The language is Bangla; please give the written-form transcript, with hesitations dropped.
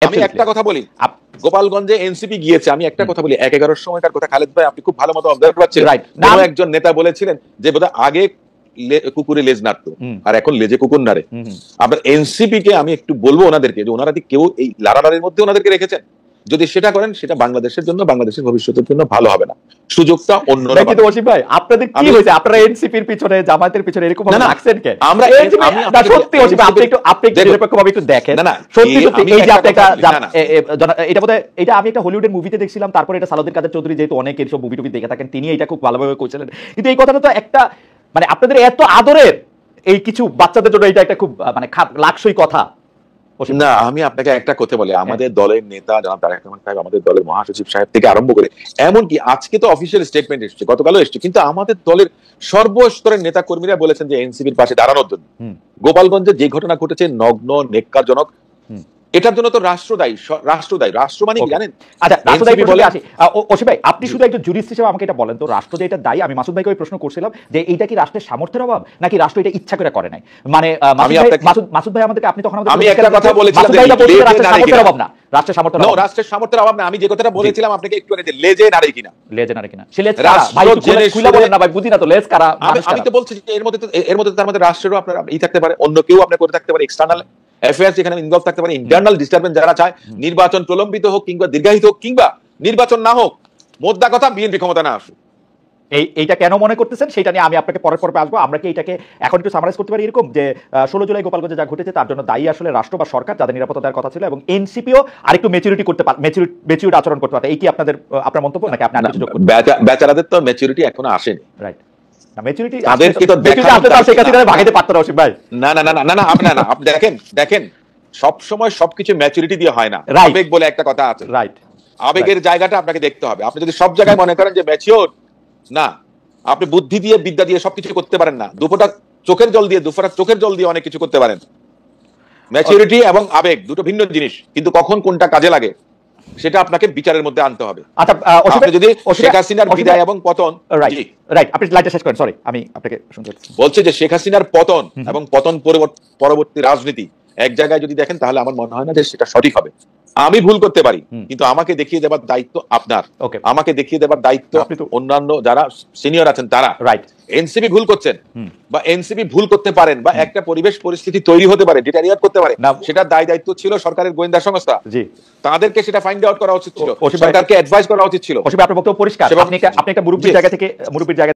আমি একটা কথা বলি, গোপালগঞ্জে এনসিপি গিয়েছে, আমি একটা কথা বলি, ১-১১ সময়কার কথা খালেদ ভাই আপনি খুব ভালো মতো অবজার্ভ করছেন। কোন একজন নেতা বলেছিলেন যে বোধহয় আগে কুকুরে লেজ নাড়তো আর এখন লেজে কুকুর নাড়ে। আপনার এনসিপি কে আমি একটু বলবো ওনাদেরকে যে ওনারা কি কেউ এই লাড়ালাড়ির মধ্যে ওনাদেরকে রেখেছেন? যদি সেটা করেন সেটা বাংলাদেশের জন্য, বাংলাদেশের ভবিষ্যতের জন্য ভালো হবে না। সুযোগটা অন্যরা পাবে। ওসিফ ভাই আপনাদের কি হয়েছে? আপনারা এনসিপির পিছনে, জামায়াতের পিছনে এরকম ভাবে লাগছেন কেন? আমরা সত্যি ওসিফ আপনি একটু নিরপেক্ষভাবে একটু দেখেন। সত্যি সত্যি এই যে আপনি একটা এটা বোধহয় এটা আমি একটা হলিউডের মুভিতে দেখছিলাম, তারপরে এটা সালাউদ্দিন কাদের চৌধুরী যেহেতু অনেক এইসব মুভি টুভি দেখে থাকেন, তিনি এটা খুব ভালোভাবে কইছিলেন। কিন্তু এই কথাটা তো একটা মানে আপনাদের এত আদরের এই কিছু বাচ্চাদের জন্য এটা একটা খুব মানে লাকসই কথা। না, আমি আপনাকে একটা কথা বলি, আমাদের দলের নেতা জনাব তারেক রহমান সাহেব, আমাদের দলের মহাসচিব সাহেব থেকে আরম্ভ করে এমনকি আজকে তো অফিসিয়াল স্টেটমেন্ট এসেছে, গতকালও এসেছে, কিন্তু আমাদের দলের সর্বস্তরের নেতা কর্মীরা বলেছেন যে এনসিপির পাশে দাঁড়ানোর জন্য। গোপালগঞ্জে যে ঘটনা ঘটেছে নগ্ন নেক্কারজনক, এটার জন্য তো রাষ্ট্র দায়ী। রাষ্ট্র মানে কি জানেন? আচ্ছা, রাষ্ট্র দায়ী বলে আসি। ওসি ভাই আপনি শুধু একজন জুরিস্ট হিসেবে আমাকে এটা বলেন তো, রাষ্ট্র যে এটা দায়ী, আমি মাসুদ ভাইকে ওই প্রশ্ন করছিলাম যে এইটা কি রাষ্ট্রের সামর্থ্যের অভাব নাকি রাষ্ট্র এটা ইচ্ছা করে করে নাই? মানে মাসুদ ভাই আমাদেরকে, আপনি তখন আমি একটা কথা বলেছিলাম যে রাষ্ট্রের সামর্থ্যের অভাব না, রাষ্ট্রের সামর্থ্যের অভাব, রাষ্ট্রের সামর্থ্যের অভাব না। আমি যে কথাটা বলেছিলাম আপনাকে একটু আগে, যে লেজে নাড়ে কিনা, লেজে নাড়ে কিনা, সে লেজ কারা ভাই খুলে বলেন না ভাই, বুঝি না তো লেজ কারা। আমি তো বলছি যে এর মধ্যে তার মধ্যে রাষ্ট্রেরও আপনার থাকতে পারে, অন্য কেউ আপনার করে থাকতে পারে, এক্সটার্নাল অ্যাফেয়ার্স এখানে ইনভলভ থাকতে পারে, ইন্টারনাল ডিস্টারবেন্স যারা চায় নির্বাচন প্রলম্বিত হোক কিংবা দীর্ঘায়িত হোক কিংবা নির্বাচন না হোক, মোদ্দা কথা বিএনপি ক্ষমতা না আসুক। এইটা কেন মনে করতেছেন সেটা নিয়ে আমি আপনাকে পরের পর্বে আসবো। আমরা কি এটাকে এখন একটু সামারাইজ করতে পারি এরকম যে 16 জুলাই গোপালগঞ্জে যা ঘটেছে তার জন্য দায়ী আসলে রাষ্ট্র বা সরকার, যাদের নিরাপত্তা দেওয়ার কথা ছিল, এবং এনসিপিও আরেকটু ম্যাচুরিটি করতে পারে, ম্যাচুরিটি আচরণ করতে পারে। এই কি আপনার মন্তব্য নাকি আপনি আরেকটু যোগ করবেন? বেচারাদের তো ম্যাচুরিটি এখনো আসেনি। রাইট, ম্যাচুরিটি তাদেরকে তো ভাগাইতে পারতো না ভাই। না, আপনি দেখেন সব সময় সবকিছু ম্যাচুরিটি দিয়ে হয় না। আবেগ বলে একটা কথা আছে, রাইট, আবেগের জায়গাটা আপনাকে দেখতে হবে। আপনি যদি সব জায়গায় মনে করেন যে ম্যাচিওর না, আপনি বুদ্ধি দিয়ে বিদ্যা দিয়ে সবকিছু করতে পারেন না। দুফোঁটা চোখের জল দিয়ে অনেক কিছু করতে পারেন। ম্যাচুরিটি এবং আবেগ দুটো ভিন্ন জিনিস, কিন্তু কখন কোনটা কাজে লাগে সেটা আপনাকে বিচারের মধ্যে আনতে হবে। আচ্ছা, আপনি যদি শেখ হাসিনার বিদায় এবং পতন, রাইট, আপনি লাইনটা শেষ করেন, সরি আমি আপনাকে শুনতে বলছি যে শেখ হাসিনার পতন এবং পতন পরবর্তী রাজনীতি এক জায়গায় যদি দেখেন, তাহলে আমার মনে হয় না যে সেটা সঠিক হবে। আমি ভুল করতে পারি, কিন্তু আমাকে দেখিয়ে দেবার দায়িত্ব আপনার, আমাকে দেখিয়ে দেবার দায়িত্ব অন্যান্য যারা সিনিয়র আছেন তারা। রাইট, এনসিপি ভুল করছেন বা এনসিপি ভুল করতে পারেন বা একটা পরিবেশ পরিস্থিতি তৈরি হতে পারে, ডিটারিয়েট করতে পারে, সেটা দায়িত্ব ছিল সরকারের গোয়েন্দা সংস্থা। জি, তাদেরকে সেটা ফাইন্ড আউট করা উচিত ছিল, সরকারকে অ্যাডভাইস করা উচিত ছিল। আপনার বক্তব্য পরিষ্কার, আপনি একটা মুরব্বির জায়গা থেকে